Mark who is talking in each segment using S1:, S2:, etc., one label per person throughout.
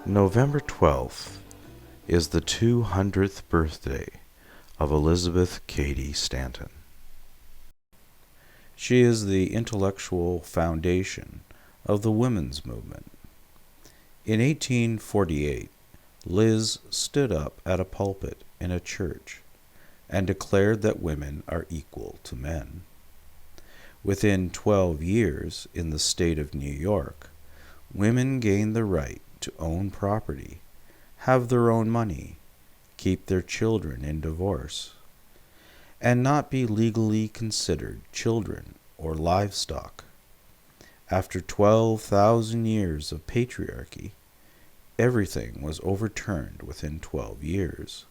S1: November 12th is the 200th birthday of Elizabeth Cady Stanton. She is the intellectual foundation of the women's movement. In 1848, Liz stood up at a pulpit in a church and declared that women are equal to men. Within 12 years, in the state of New York, women gained the right to own property, have their own money, keep their children in divorce, and not be legally considered children or livestock. After 12,000 years of patriarchy, everything was overturned within 12 years.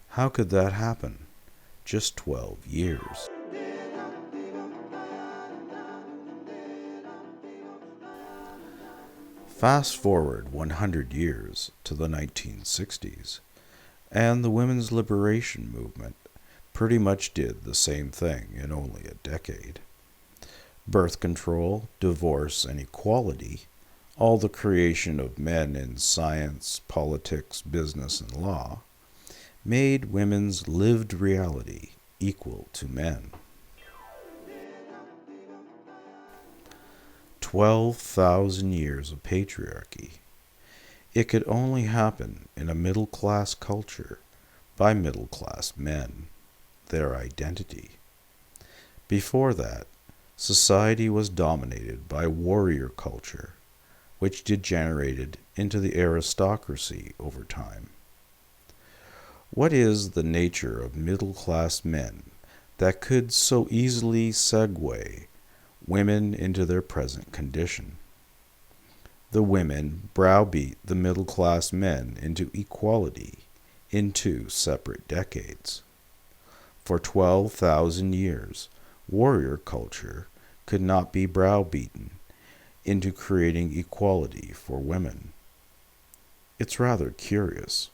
S1: How could that happen? Just 12 years. Fast forward 100 years to the 1960s, and the women's liberation movement pretty much did the same thing in only a decade. Birth control, divorce, and equality, all the creation of men in science, politics, business, and law, made women's lived reality equal to men. 12,000 years of patriarchy. It could only happen in a middle-class culture by middle-class men, their identity. Before that, society was dominated by warrior culture, which degenerated into the aristocracy over time. What is the nature of middle-class men that could so easily segue women into their present condition? The women browbeat the middle-class men into equality in 2 separate decades. For 12,000 years, warrior culture could not be browbeaten into creating equality for women. It's rather curious.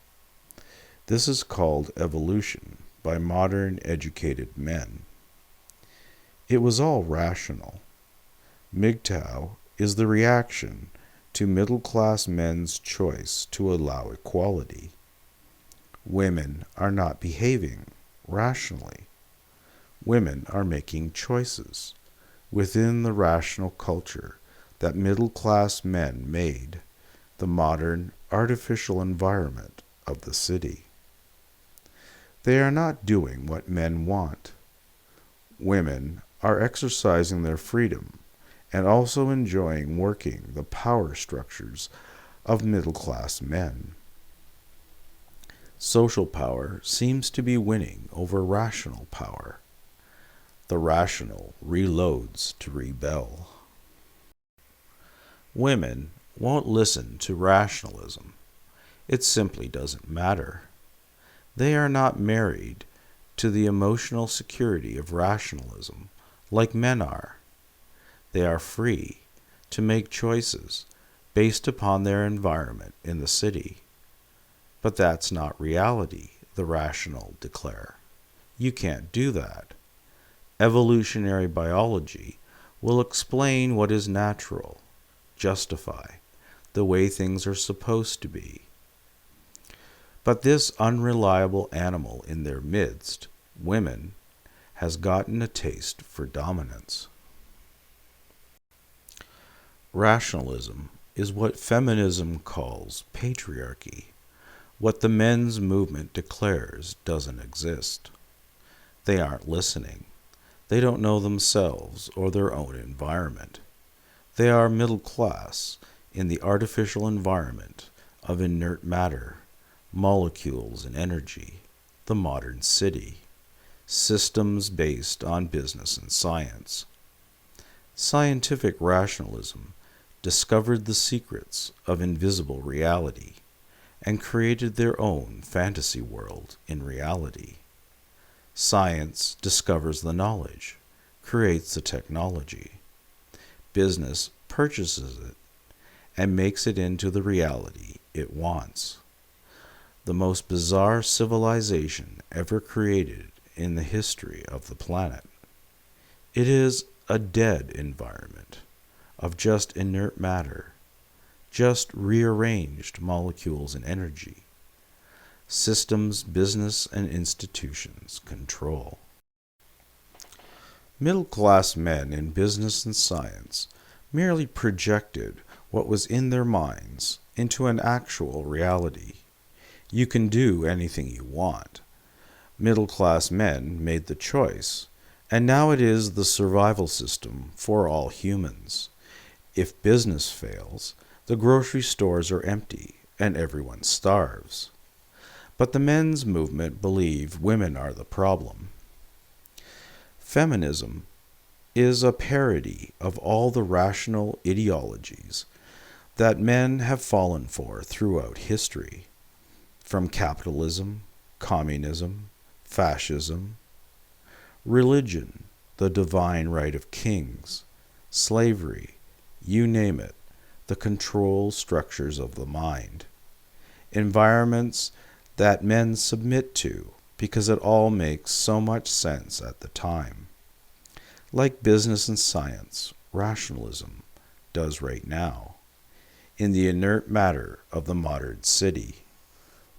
S1: This is called evolution by modern educated men. It was all rational. MGTOW is the reaction to middle-class men's choice to allow equality. Women are not behaving rationally. Women are making choices within the rational culture that middle-class men made the modern artificial environment of the city. They are not doing what men want. Women are exercising their freedom and also enjoying working the power structures of middle-class men. Social power seems to be winning over rational power. The rational reloads to rebel. Women won't listen to rationalism. It simply doesn't matter. They are not married to the emotional security of rationalism like men are. They are free to make choices based upon their environment in the city. But that's not reality, the rational declare. You can't do that. Evolutionary biology will explain what is natural, justify the way things are supposed to be. But this unreliable animal in their midst, women, has gotten a taste for dominance. Rationalism is what feminism calls patriarchy. What the men's movement declares doesn't exist. They aren't listening. They don't know themselves or their own environment. They are middle class in the artificial environment of inert matter, molecules and energy, the modern city, systems based on business and science. Scientific rationalism discovered the secrets of invisible reality and created their own fantasy world in reality. Science discovers the knowledge, creates the technology. Business purchases it and makes it into the reality it wants. The most bizarre civilization ever created in the history of the planet. It is a dead environment of just inert matter, just rearranged molecules and energy. Systems, business, and institutions control. Middle-class men in business and science merely projected what was in their minds into an actual reality. You can do anything you want. Middle-class men made the choice, and now it is the survival system for all humans. If business fails, the grocery stores are empty and everyone starves. But the men's movement believe women are the problem. Feminism is a parody of all the rational ideologies that men have fallen for throughout history, from capitalism, communism, fascism, religion, the divine right of kings, slavery, you name it, the control structures of the mind, environments that men submit to because it all makes so much sense at the time. Like business and science, rationalism does right now, in the inert matter of the modern city,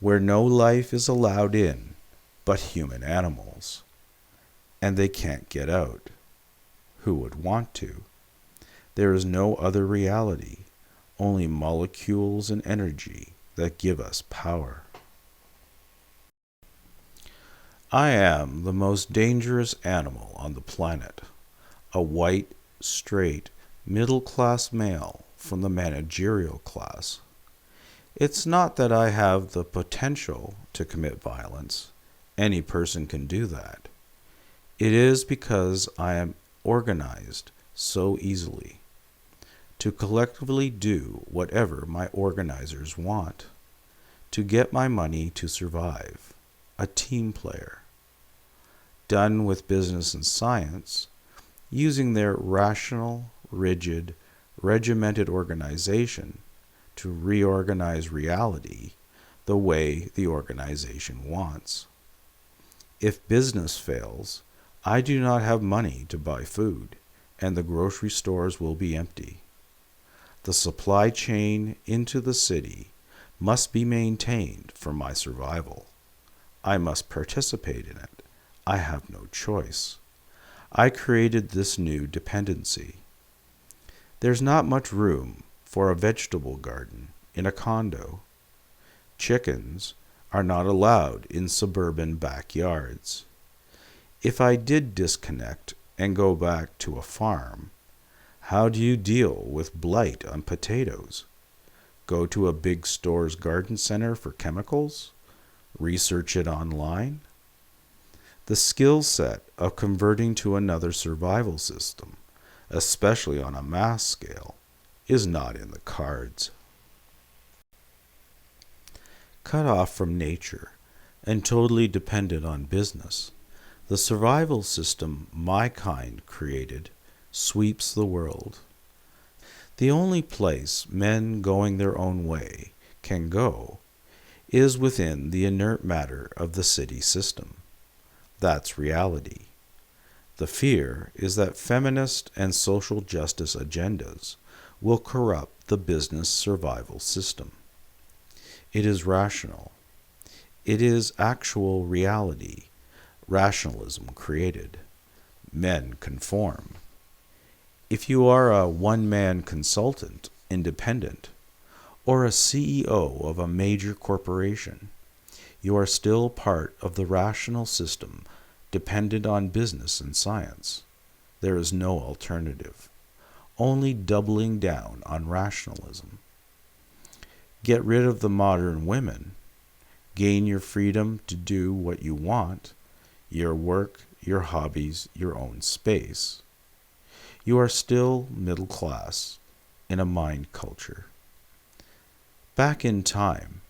S1: where no life is allowed in but human animals, and they can't get out. Who would want to? There is no other reality, only molecules and energy that give us power. I am the most dangerous animal on the planet, a white, straight, middle-class male from the managerial class. It's not that I have the potential to commit violence. Any person can do that. It is because I am organized so easily to collectively do whatever my organizers want, to get my money to survive, a team player. Done with business and science, using their rational, rigid, regimented organization to reorganize reality the way the organization wants. If business fails, I do not have money to buy food, and the grocery stores will be empty. The supply chain into the city must be maintained for my survival. I must participate in it. I have no choice. I created this new dependency. There's not much room for a vegetable garden in a condo. Chickens are not allowed in suburban backyards. If I did disconnect and go back to a farm, how do you deal with blight on potatoes? Go to a big store's garden center for chemicals? Research it online? The skill set of converting to another survival system, especially on a mass scale, is not in the cards. Cut off from nature and totally dependent on business, the survival system my kind created sweeps the world. The only place men going their own way can go is within the inert matter of the city system. That's reality. The fear is that feminist and social justice agendas will corrupt the business survival system. It is rational. It is actual reality. Rationalism created. Men conform. If you are a one-man consultant, independent, or a CEO of a major corporation, you are still part of the rational system dependent on business and science. There is no alternative, only doubling down on rationalism. Get rid of the modern women, gain your freedom to do what you want, your work, your hobbies, your own space. You are still middle class in a mind culture. Back in time,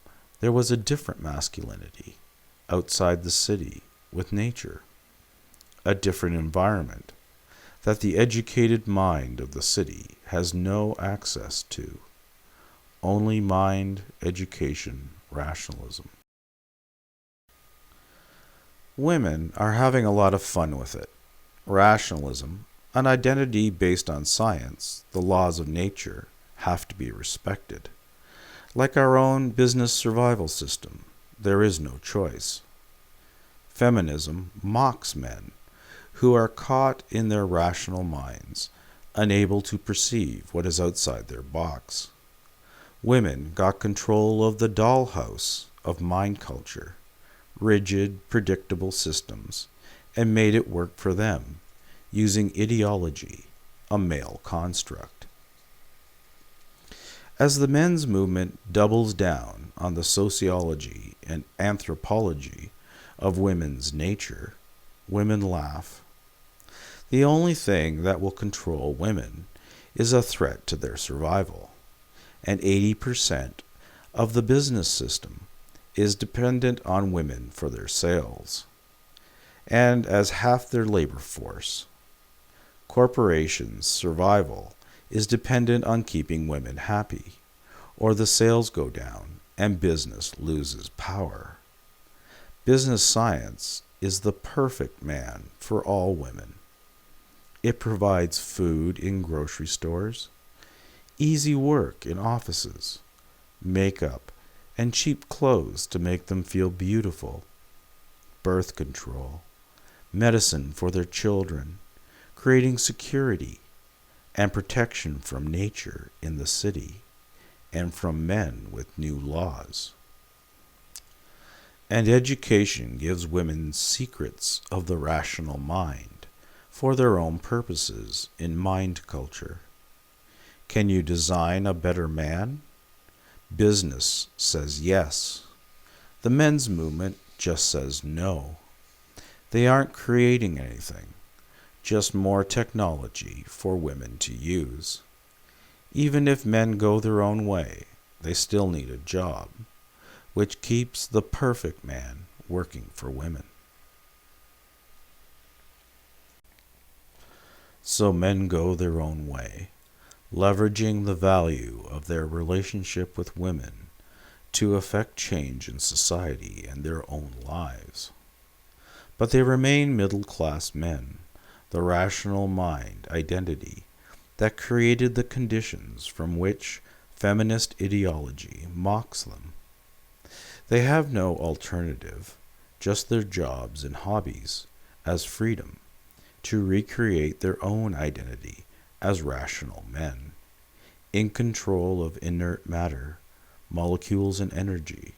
S1: there was a different masculinity outside the city with nature, a different environment that the educated mind of the city has no access to. Only mind, education, rationalism. Women are having a lot of fun with it. Rationalism, an identity based on science, the laws of nature, have to be respected. Like our own business survival system, there is no choice. Feminism mocks men who are caught in their rational minds, unable to perceive what is outside their box. Women got control of the dollhouse of mind culture, rigid, predictable systems, and made it work for them, using ideology, a male construct. As the men's movement doubles down on the sociology and anthropology of women's nature, women laugh. The only thing that will control women is a threat to their survival, and 80% of the business system is dependent on women for their sales, and as half their labor force. Corporations' survival is dependent on keeping women happy, or the sales go down and business loses power. Business science is the perfect man for all women. It provides food in grocery stores, easy work in offices, makeup, and cheap clothes to make them feel beautiful, birth control, medicine for their children, creating security and protection from nature in the city and from men with new laws. And education gives women secrets of the rational mind for their own purposes in mind culture. Can you design a better man? Business says yes. The men's movement just says no. They aren't creating anything, just more technology for women to use. Even if men go their own way, they still need a job, which keeps the perfect man working for women. So men go their own way, leveraging the value of their relationship with women to effect change in society and their own lives. But they remain middle-class men, the rational mind identity that created the conditions from which feminist ideology mocks them. They have no alternative, just their jobs and hobbies as freedom to recreate their own identity as rational men, in control of inert matter, molecules and energy,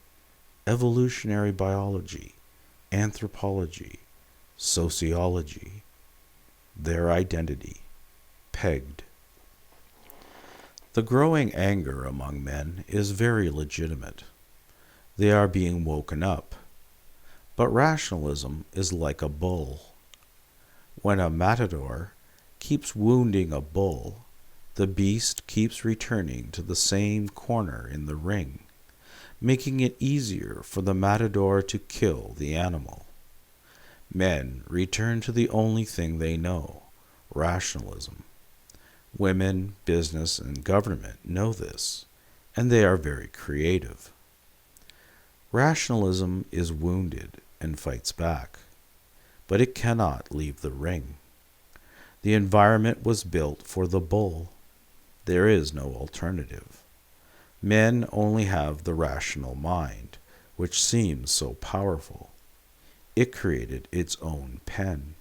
S1: evolutionary biology, anthropology, sociology, their identity, pegged. The growing anger among men is very legitimate. They are being woken up. But rationalism is like a bull. When a matador keeps wounding a bull, the beast keeps returning to the same corner in the ring, making it easier for the matador to kill the animal. Men return to the only thing they know, rationalism. Women, business, and government know this, and they are very creative. Rationalism is wounded and fights back, but it cannot leave the ring. The environment was built for the bull. There is no alternative. Men only have the rational mind, which seems so powerful. It created its own pen.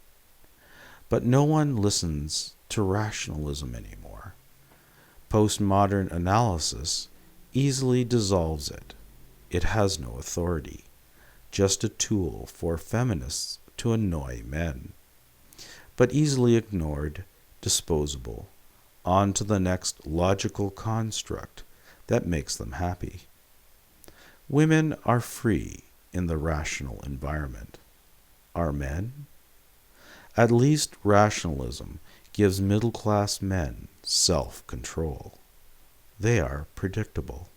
S1: But no one listens to rationalism anymore. Postmodern analysis easily dissolves it. It has no authority, just a tool for feminists to annoy men. But easily ignored, disposable, on to the next logical construct that makes them happy. Women are free in the rational environment. Are men? At least rationalism gives middle-class men self-control. They are predictable.